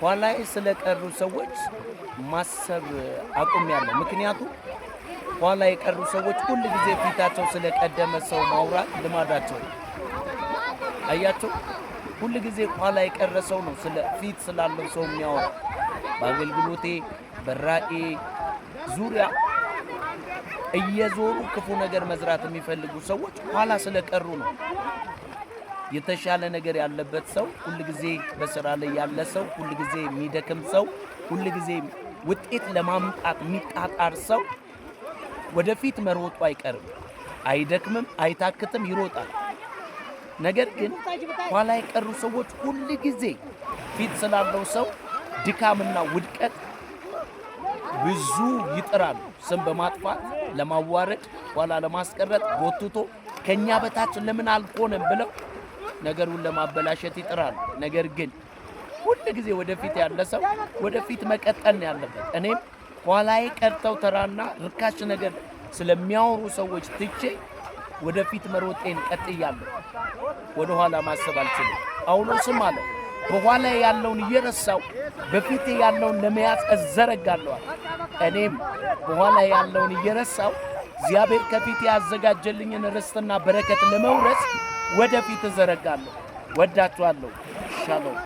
ኋላዬ ስለቀሩ ሰዎች ማሰብ አቁሜያለሁ። ምክንያቱም ኋላ የቀሩ ሰዎች ሁል ጊዜ ፊታቸው ስለቀደመ ሰው ማውራት ልማዳቸው ነው። አያቸው ሁል ጊዜ ኋላ የቀረ ሰው ነው ስለ ፊት ስላለው ሰው የሚያወራ። በአገልግሎቴ በራእዬ ዙሪያ እየዞሩ ክፉ ነገር መዝራት የሚፈልጉ ሰዎች ኋላ ስለቀሩ ነው። የተሻለ ነገር ያለበት ሰው ሁል ጊዜ በስራ ላይ ያለ ሰው ሁል ጊዜ የሚደክም ሰው ሁል ጊዜ ውጤት ለማምጣት የሚጣጣር ሰው ወደፊት መሮጡ አይቀርም። አይደክምም፣ አይታክትም፣ ይሮጣል። ነገር ግን ኋላ የቀሩ ሰዎች ሁል ጊዜ ፊት ስላለው ሰው ድካምና ውድቀት ብዙ ይጥራሉ። ስም በማጥፋት ለማዋረድ፣ ኋላ ለማስቀረት ጎትቶ ከኛ በታች ለምን አልሆነም ብለው ነገሩን ለማበላሸት ይጥራሉ። ነገር ግን ሁል ጊዜ ወደፊት ያለ ሰው ወደፊት መቀጠል ነው ያለበት። እኔም ኋላዬ ቀርተው ተራና ርካሽ ነገር ስለሚያወሩ ሰዎች ትቼ ወደፊት መሮጤን ቀጥያለሁ። ወደ ኋላ ማሰብ አልችልም። ጳውሎስም አለ በኋላ ያለውን እየረሳው በፊቴ ያለውን ለመያዝ እዘረጋለሁ። እኔም በኋላ ያለውን እየረሳው እግዚአብሔር ከፊቴ ያዘጋጀልኝን ርስትና በረከት ለመውረስ ወደፊት እዘረጋለሁ። ወዳችኋለሁ። ሻሎም